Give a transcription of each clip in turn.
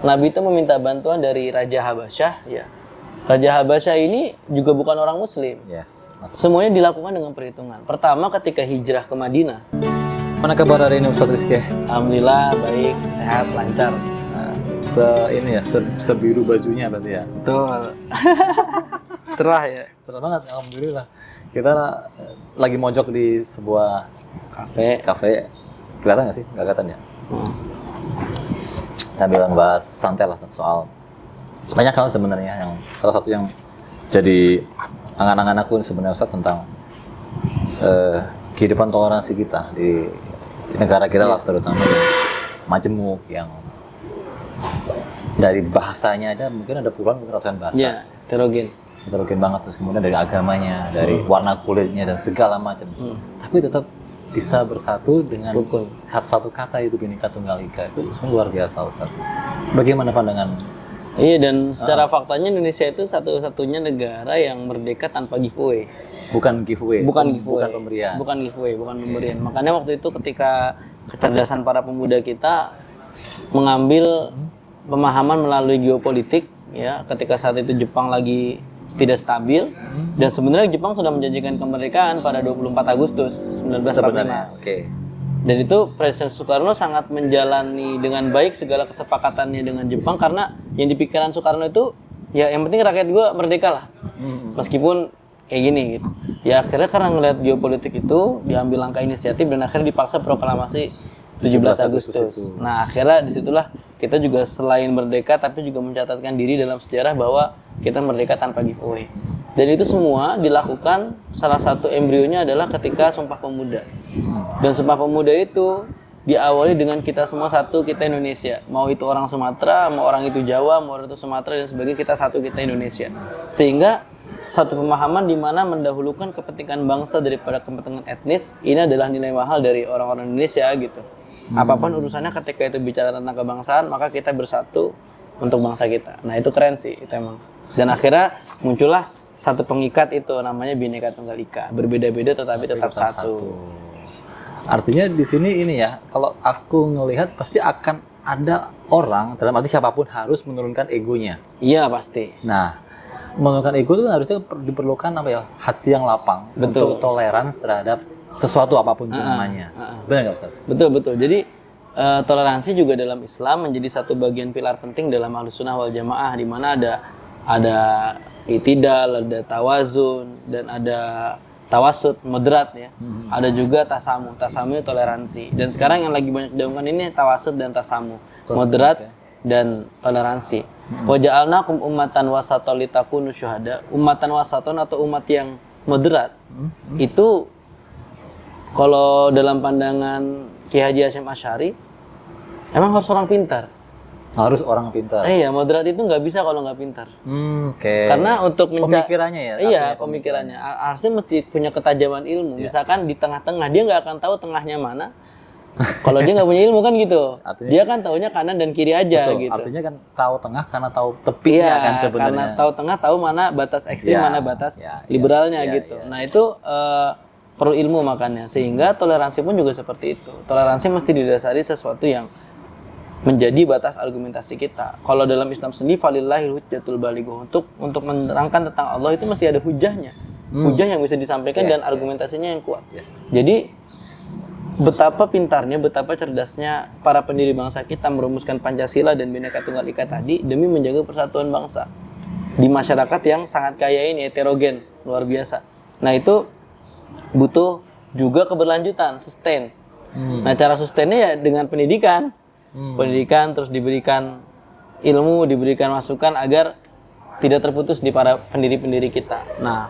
Nabi itu meminta bantuan dari Raja Habasyah, ya. Raja Habasyah ini juga bukan orang Muslim. Yes. Semuanya dilakukan dengan perhitungan. Pertama ketika hijrah ke Madinah. Mana kabar hari ini Ustadz Rizky? Alhamdulillah baik, sehat, lancar. Sebiru bajunya berarti ya. Betul. Cerah ya. Cerah banget, alhamdulillah. Kita lagi mojok di sebuah kafe. Kelihatan nggak sih? Nggak kelihatan ya? Sambil ngebahas santai lah soal banyak hal sebenarnya, yang salah satu yang jadi angan-angan aku sebenarnya Ustadz tentang kehidupan toleransi kita di negara kita lah, terutama yang majemuk, yang dari bahasanya ada mungkin ada puluhan mungkin ratusan bahasa. Ya, heterogen banget, terus kemudian dari agamanya, dari warna kulitnya dan segala macam. Tapi tetap bisa bersatu dengan satu kata itu Bhinneka Tunggal Ika. Itu sebenarnya luar biasa Ustaz. Bagaimana pandangan? Iya, dan secara faktanya Indonesia itu satu-satunya negara yang merdeka tanpa giveaway. Bukan pemberian. Bukan pemberian. Makanya waktu itu ketika kecerdasan para pemuda kita mengambil pemahaman melalui geopolitik, ya, ketika saat itu Jepang lagi tidak stabil, dan sebenarnya Jepang sudah menjanjikan kemerdekaan pada 24 Agustus 1945. Dan itu Presiden Soekarno sangat menjalani dengan baik segala kesepakatannya dengan Jepang, karena yang dipikiran Soekarno itu ya yang penting rakyat gue merdeka lah, meskipun kayak gini gitu. Ya akhirnya karena ngeliat geopolitik itu diambil langkah inisiatif dan akhirnya dipaksa proklamasi 17 Agustus. Nah akhirnya disitulah kita juga selain merdeka tapi juga mencatatkan diri dalam sejarah bahwa kita merdeka tanpa giveaway. Dan itu semua dilakukan, salah satu embrionya adalah ketika Sumpah Pemuda. Dan Sumpah Pemuda itu diawali dengan kita semua satu, kita Indonesia. Mau itu orang Sumatera, mau orang itu Jawa, mau orang itu Sumatera dan sebagainya, kita satu, kita Indonesia. Sehingga satu pemahaman di mana mendahulukan kepentingan bangsa daripada kepentingan etnis, ini adalah nilai mahal dari orang-orang Indonesia gitu. Apapun urusannya ketika itu bicara tentang kebangsaan, maka kita bersatu untuk bangsa kita. Nah itu keren sih, itu emang. Dan akhirnya muncullah satu pengikat itu namanya Bhinneka Tunggal Ika. Berbeda-beda tetapi tetap satu. Artinya di sini ini ya, kalau aku ngelihat pasti akan ada orang, dalam arti siapapun harus menurunkan egonya. Iya pasti. Nah, menurunkan ego itu harusnya diperlukan apa ya? Hati yang lapang. Betul. Untuk toleransi terhadap sesuatu apapun itu namanya. Benar nggak Ustaz? Betul. Jadi toleransi juga dalam Islam menjadi satu bagian pilar penting dalam Ahlussunnah wal Jamaah, di mana ada itidal, ada tawazun, dan ada tawasud, moderat ya. Ada juga tasamu. Tasamu itu toleransi. Dan sekarang yang lagi banyak digaungkan ini tawasud dan tasamu. Moderat dan toleransi. Wa ja'alnakum ummatan wasatan litakunu syuhada. Ummatan wasaton atau umat yang moderat. Itu kalau dalam pandangan Ki Haji Hasyim Asy'ari emang harus orang pintar. Harus orang pintar. Iya, moderat itu nggak bisa kalau nggak pintar. Karena untuk pemikirannya ya. Iya, pemikirannya. Harusnya mesti punya ketajaman ilmu. Misalkan di tengah-tengah, dia nggak akan tahu tengahnya mana. Kalau dia nggak punya ilmu kan gitu. Artinya, dia kan taunya kanan dan kiri aja. Betul, gitu. Artinya kan tahu tengah karena tahu tepinya kan sebenarnya. Karena tahu tengah, tahu mana batas ekstrim, mana batas liberalnya gitu. Nah itu perlu ilmu makanya. Sehingga toleransi pun juga seperti itu. Toleransi mesti didasari sesuatu yang menjadi batas argumentasi kita. Kalau dalam Islam sendiri falillahil hujjatul balighah, untuk menerangkan tentang Allah itu mesti ada hujahnya. Hujah yang bisa disampaikan dan argumentasinya yang kuat. Jadi betapa pintarnya, betapa cerdasnya para pendiri bangsa kita merumuskan Pancasila dan Bhinneka Tunggal Ika tadi demi menjaga persatuan bangsa di masyarakat yang sangat kaya ini, heterogen, luar biasa. Nah itu butuh juga keberlanjutan, sustain. Nah cara sustainnya ya dengan pendidikan. Pendidikan, terus diberikan ilmu, diberikan masukan agar tidak terputus di para pendiri-pendiri kita. Nah,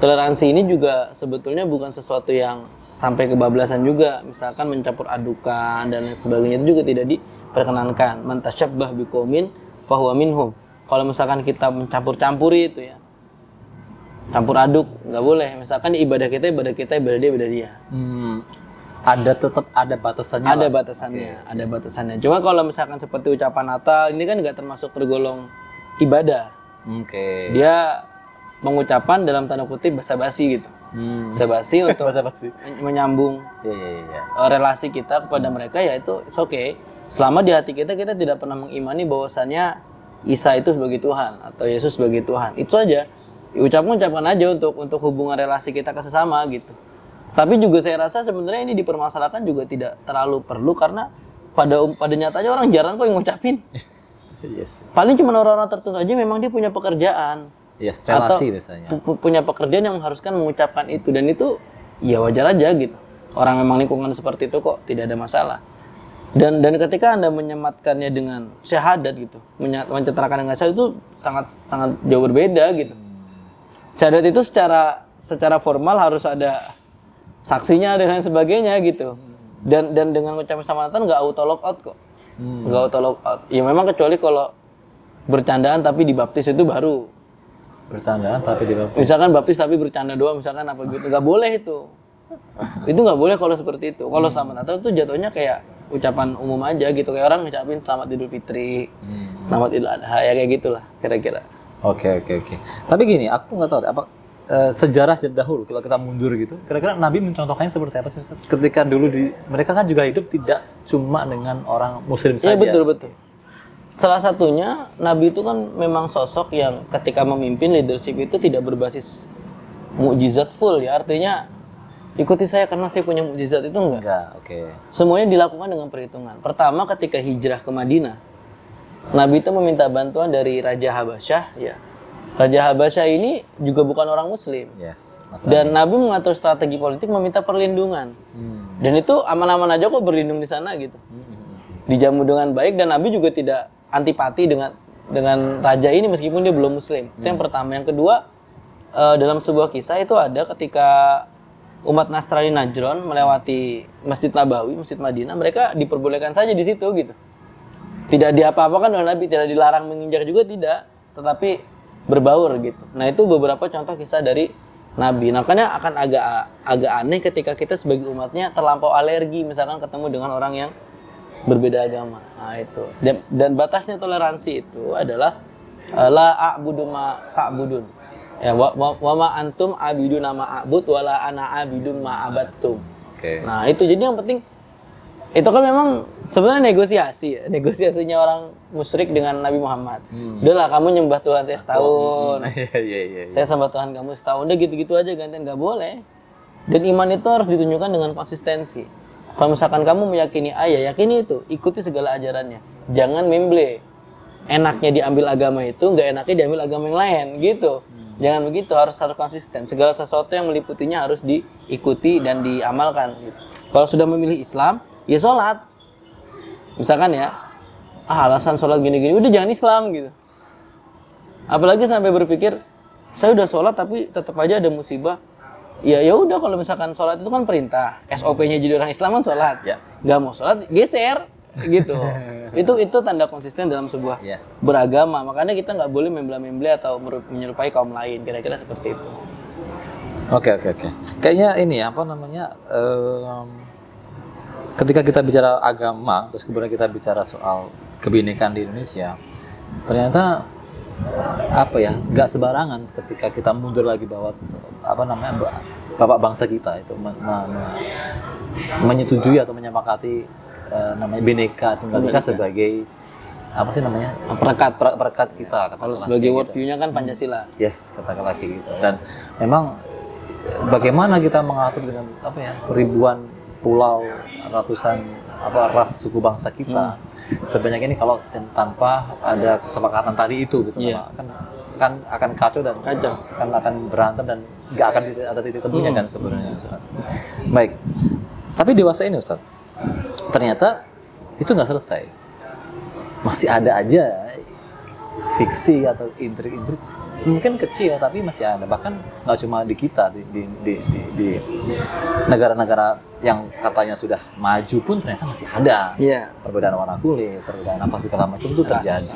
toleransi ini juga sebetulnya bukan sesuatu yang sampai kebablasan juga. Misalkan mencampur adukan dan lain sebagainya itu juga tidak diperkenankan. Man tasyabbah biqaumin fahuwa minhum. Kalau misalkan kita mencampur-campuri itu ya, campur aduk, nggak boleh. Misalkan ibadah kita, ibadah dia, ibadah dia. Tetap ada batasannya. Ada batasannya. Cuma kalau misalkan seperti ucapan Natal, ini kan nggak termasuk tergolong ibadah. Dia mengucapkan dalam tanda kutip basa-basi gitu. Basa-basi untuk menyambung relasi kita kepada mereka, ya itu it's okay. Selama di hati kita tidak pernah mengimani bahwasannya Isa itu sebagai Tuhan atau Yesus sebagai Tuhan. Itu aja. Ucapkan aja untuk hubungan relasi kita ke sesama gitu. Tapi juga saya rasa sebenarnya ini dipermasalahkan juga tidak terlalu perlu karena pada nyatanya orang jarang kok yang ngucapin. Yes. Paling cuma orang-orang tertentu aja memang dia punya pekerjaan. Yes, relasi atau biasanya. Punya pekerjaan yang mengharuskan mengucapkan itu, dan itu ya wajar aja gitu. Orang memang lingkungan seperti itu kok tidak ada masalah. Dan ketika Anda menyematkannya dengan syahadat gitu, mencetrakan dengan syahadat itu sangat jauh berbeda gitu. Syahadat itu secara formal harus ada saksinya dan lain sebagainya gitu. Dan dengan ucapan samatan nggak auto lock out kok. Nggak auto lock out. Ya memang kecuali kalau bercandaan tapi dibaptis itu baru. Bercandaan tapi dibaptis. Misalkan baptis tapi bercanda doang, misalkan apa gitu. Nggak boleh itu. Itu nggak boleh kalau seperti itu. Kalau selamat Natal itu jatuhnya kayak ucapan umum aja gitu. Kayak orang ngucapin selamat Idul Fitri, selamat Idul Adha, ya kayak gitulah kira-kira. Oke. Tapi gini, aku nggak tahu apa sejarah dahulu kalau kita mundur gitu. Kira-kira Nabi mencontohkannya seperti apa sih Ustaz? Ketika dulu mereka kan juga hidup tidak cuma dengan orang Muslim saja. Iya betul. Salah satunya Nabi itu kan memang sosok yang ketika memimpin leadership itu tidak berbasis mukjizat full ya. Artinya ikuti saya karena saya punya mukjizat itu enggak. Oke. Semuanya dilakukan dengan perhitungan. Pertama ketika hijrah ke Madinah, Nabi itu meminta bantuan dari Raja Habasyah ya. Raja Habasyah ini juga bukan orang Muslim. Yes. Dan Nabi mengatur strategi politik meminta perlindungan. Dan itu aman-aman aja kok berlindung di sana gitu. Dijamu dengan baik dan Nabi juga tidak antipati dengan raja ini meskipun dia belum Muslim. Itu yang pertama. Yang kedua, dalam sebuah kisah itu ada ketika umat Nasrani Najran melewati Masjid Nabawi, Masjid Madinah, mereka diperbolehkan saja di situ gitu. Tidak diapa-apakan oleh Nabi, tidak dilarang menginjak juga tidak, tetapi berbaur gitu. Nah, itu beberapa contoh kisah dari Nabi. Makanya akan agak aneh ketika kita sebagai umatnya terlampau alergi misalkan ketemu dengan orang yang berbeda agama. Nah, itu. Dan batasnya toleransi itu adalah la a'budu ma ta'budun. Ya wa ma antum abidun ma a'bud wala ana abidun ma abattum. Oke. Nah, itu jadi yang penting itu kan memang sebenarnya negosiasinya orang musyrik dengan Nabi Muhammad. Udahlah kamu nyembah Tuhan saya setahun. Iya. Saya sembah Tuhan kamu setahun. Udah gitu-gitu aja gantian, nggak boleh. Dan iman itu harus ditunjukkan dengan konsistensi. Kalau misalkan kamu meyakini A, ya yakini itu, ikuti segala ajarannya. Jangan memble. Enaknya diambil agama itu, nggak enaknya diambil agama yang lain, gitu. Jangan begitu, harus konsisten. Segala sesuatu yang meliputinya harus diikuti dan diamalkan. Gitu. Kalau sudah memilih Islam, ya sholat. Misalkan ya, alasan sholat gini-gini, udah jangan Islam gitu. Apalagi sampai berpikir, saya udah sholat tapi tetap aja ada musibah. Ya udah kalau misalkan sholat itu kan perintah. SOP-nya jadi orang Islam kan sholat. Ya. Gak mau sholat, geser gitu. itu tanda konsisten dalam sebuah beragama. Makanya kita nggak boleh memble atau menyerupai kaum lain. Kira-kira seperti itu. Oke. Kayaknya ini apa namanya? Ketika kita bicara agama, terus kemudian kita bicara soal kebinekaan di Indonesia, ternyata apa ya, nggak sebarangan ketika kita mundur lagi bahwa apa namanya bapak bangsa kita itu menyetujui atau menyepakati namanya Bhinneka Tunggal Ika sebagai apa sih namanya perekat kita. Kalau sebagai worldview-nya kan Pancasila. Yes, katakanlah kayak gitu. Dan memang bagaimana kita mengatur dengan apa ya ribuan pulau, ratusan ras suku bangsa kita. Sebanyak ini kalau tanpa ada kesepakatan tadi itu gitu kan akan kacau dan kan akan berantem dan nggak akan ada titik temunya kan sebenarnya Ustaz. Baik, tapi dewasa ini Ustaz ternyata itu nggak selesai, masih ada aja fiksi atau intrik-intrik mungkin kecil tapi masih ada, bahkan nggak cuma di kita di negara-negara yang katanya sudah maju pun ternyata masih ada perbedaan warna kulit, perbedaan apa segala macam itu terjadi.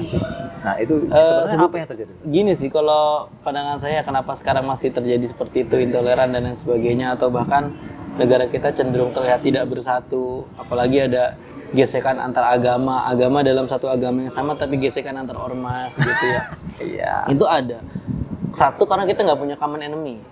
Nah itu sebenarnya apa yang terjadi? Gini sih kalau pandangan saya, kenapa sekarang masih terjadi seperti itu, intoleran dan lain sebagainya, atau bahkan negara kita cenderung terlihat tidak bersatu, apalagi ada gesekan antar agama dalam satu agama yang sama tapi gesekan antar ormas gitu ya. Iya. Itu ada. Satu, karena kita nggak punya common enemy.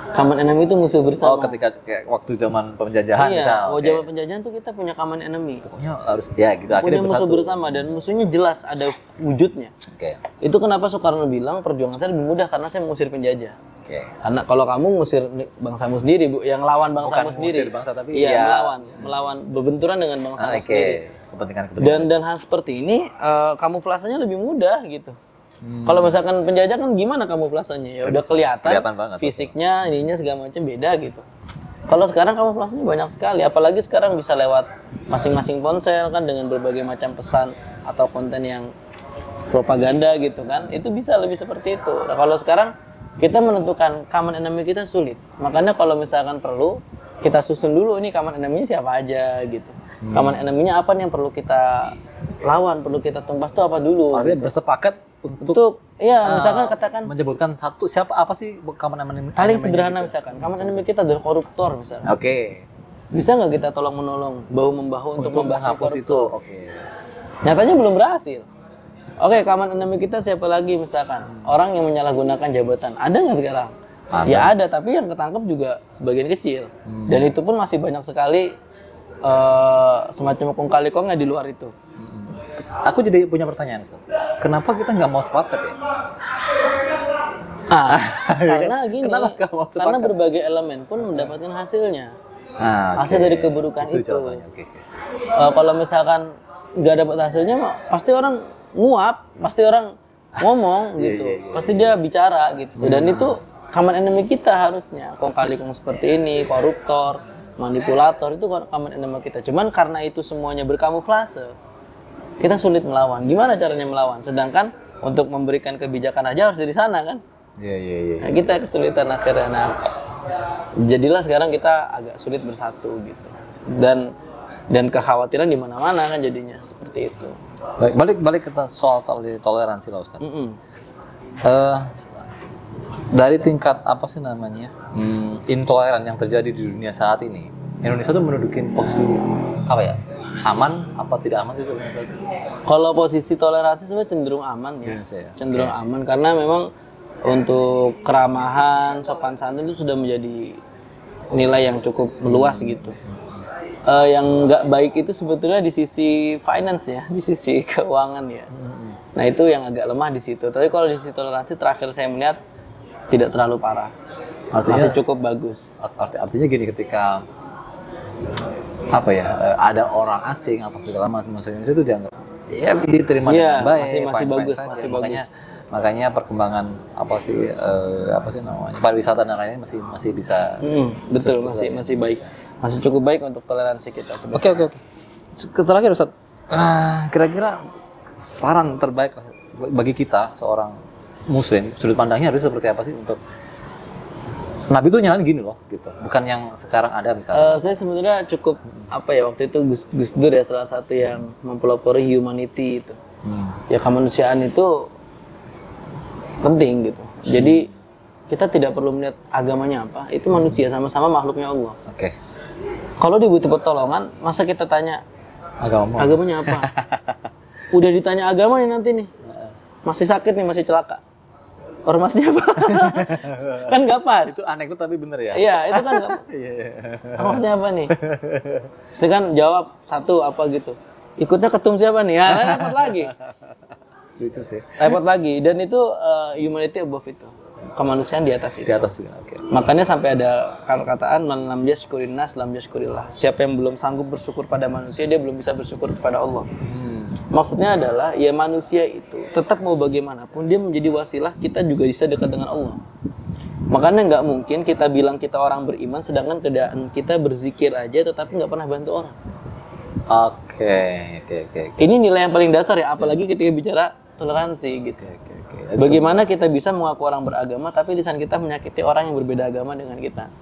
Common enemy itu musuh bersama. Oh, ketika kayak waktu zaman penjajahan iya, misal. zaman penjajahan tuh kita punya common enemy. Pokoknya harus ya gitu akhirnya Punya musuh bersatu. bersama dan musuhnya jelas ada wujudnya. Oke. Itu kenapa Soekarno bilang perjuangan saya lebih mudah karena saya mengusir penjajah. Oke. Karena kalau kamu ngusir bangsamu sendiri, Bu, yang lawan bangsamu Bukan sendiri. mengusir bangsa, tapi iya, ya melawan berbenturan dengan bangsamu Oke. sendiri. Kepentingan. Dan hal seperti ini kamuflasenya lebih mudah gitu. Kalau misalkan penjajah kan gimana kamuflasenya? Ya udah kelihatan banget. fisiknya, ininya segala macam beda gitu. Kalau sekarang kamuflasenya banyak sekali, apalagi sekarang bisa lewat masing-masing ponsel kan dengan berbagai macam pesan atau konten yang propaganda gitu kan. Itu bisa lebih seperti itu. Nah, kalau sekarang kita menentukan common enemy kita sulit. Makanya kalau misalkan perlu kita susun dulu ini common enemy-nya siapa aja gitu. Common enemy-nya apa nih yang perlu kita lawan, perlu kita tumpas itu apa dulu. Artinya bersepakat untuk iya, misalkan katakan menyebutkan satu siapa apa sih common enemy paling sederhana gitu. Misalkan common enemy kita adalah koruptor misalkan. Oke. Bisa nggak kita tolong menolong, bahu membahu untuk membahas menghapus itu. Oke. Nyatanya belum berhasil. Oke, common enemy kita siapa lagi misalkan? Orang yang menyalahgunakan jabatan. Ada nggak sekarang? Ada. Ya ada, tapi yang ketangkep juga sebagian kecil. Dan itu pun masih banyak sekali semacam kong kali kongnya di luar itu. Aku jadi punya pertanyaan, Ustaz. Kenapa kita nggak mau sepakat ya? Karena gini, Kenapa nggak mau sepakat? karena berbagai elemen pun mendapatkan hasilnya. Ah, Hasil dari keburukan itu. contohnya. Oke. Kalau misalkan nggak dapat hasilnya, pasti orang nguap, pasti orang ngomong gitu, pasti dia bicara gitu. Dan itu common enemy kita harusnya. Kong kali kong seperti ini, koruptor, manipulator itu common enemy kita. Cuman karena itu semuanya berkamuflase, kita sulit melawan. Gimana caranya melawan? Sedangkan untuk memberikan kebijakan aja harus dari sana kan? Iya. Nah, kita kesulitan akhirnya. Nah, jadilah sekarang kita agak sulit bersatu gitu. Dan kekhawatiran di mana-mana kan jadinya seperti itu. Balik ke soal toleransi lah, Ustaz. Dari tingkat apa sih namanya intoleran yang terjadi di dunia saat ini, Indonesia tuh menduduki posisi apa ya? Aman apa tidak aman sih sebenarnya? Kalau posisi toleransi sebenarnya cenderung aman ya. Indonesia ya? Cenderung aman karena memang untuk keramahan, sopan santun itu sudah menjadi nilai yang cukup luas gitu. Yang nggak baik itu sebetulnya di sisi finance ya, di sisi keuangan ya. Nah itu yang agak lemah di situ. Tapi kalau di sisi toleransi terakhir saya melihat tidak terlalu parah, masih cukup bagus. Artinya gini, ketika apa ya, ada orang asing apa segala macam masuk Indonesia itu dianggap ya diterima dengan baik, masih bagus, masih makanya perkembangan apa sih namanya pariwisata dan lainnya masih bisa betul, masih baik, masih cukup baik untuk toleransi kita Oke. sebetulnya. Terakhir Ustaz, kira-kira saran terbaik bagi kita seorang muslim, sudut pandangnya harus seperti apa sih untuk Nabi itu nyalain gini loh, gitu. Bukan yang sekarang ada misalnya. Saya sebenarnya cukup waktu itu Gus Dur ya salah satu yang mempelopori humanity itu. Ya kemanusiaan itu penting gitu. Jadi kita tidak perlu melihat agamanya apa, itu manusia sama-sama makhluknya Allah. Oke. Kalau dibutuh pertolongan, masa kita tanya agamanya apa? Udah ditanya agama nih nanti nih, masih sakit nih, masih celaka. Ormasnya apa? Kan nggak pas. Itu anekdot tapi bener ya? Iya, itu kan nggak pas. Ormasnya apa nih? Mesti kan jawab satu apa gitu. Ikutnya ketum siapa nih? Ya, repot lagi. Lucu sih. Repot lagi. Dan itu humanity above itu. Kemanusiaan di atas itu. Di atas, oke. Makanya sampai ada perkataan man lam yashkurin nas lam yashkurillah. Siapa yang belum sanggup bersyukur pada manusia, dia belum bisa bersyukur kepada Allah. Maksudnya adalah ya manusia itu tetap mau bagaimanapun dia menjadi wasilah kita juga bisa dekat dengan Allah. Makanya nggak mungkin kita bilang kita orang beriman sedangkan keadaan kita berzikir aja tetapi nggak pernah bantu orang. Oke. Ini nilai yang paling dasar ya, apalagi ketika bicara toleransi gitu. Bagaimana kita bisa mengaku orang beragama tapi lisan kita menyakiti orang yang berbeda agama dengan kita.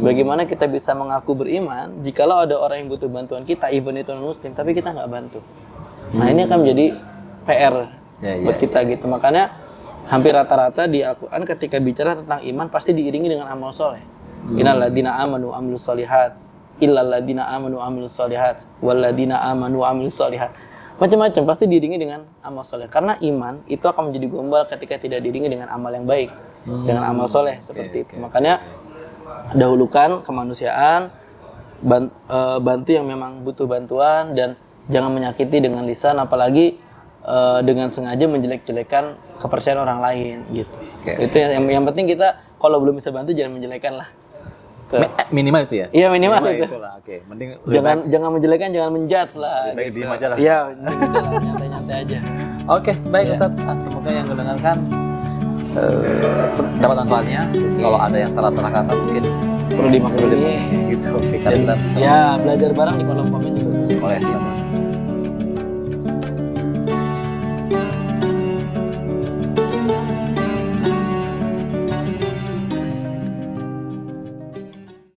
Bagaimana kita bisa mengaku beriman jikalau ada orang yang butuh bantuan kita, even itu non muslim, tapi kita nggak bantu. Nah ini akan menjadi PR buat kita gitu. Makanya hampir rata-rata di Al-Quran ketika bicara tentang iman pasti diiringi dengan amal soleh. Innal ladzina amanu wa amilus solihat illal ladzina amanu wa amilus solihat wal ladzina amanu wa amilus solihat. Macam-macam pasti diiringi dengan amal soleh. Karena iman itu akan menjadi gombal ketika tidak diiringi dengan amal yang baik, dengan amal soleh seperti itu. Makanya dahulukan kemanusiaan, bantu yang memang butuh bantuan, dan jangan menyakiti dengan lisan, apalagi dengan sengaja menjelek-jelekan kepercayaan orang lain gitu. Itu yang penting, kita kalau belum bisa bantu jangan menjelekan lah. Minimal itu ya? Iya, minimal itu. Itulah. Oke. Mending jangan menjelekan, jangan menjudge lah. Baik diem aja lah. Iya, nyantai-nyantai aja. Oke, baik Ustaz. Semoga yang mendengarkan dapat manfaatnya. Terus kalau ada yang salah-salah kata mungkin Perlu dimaklumi gitu. Oke, kalian ya, belajar bareng di kolom komen juga. Oleh silakan.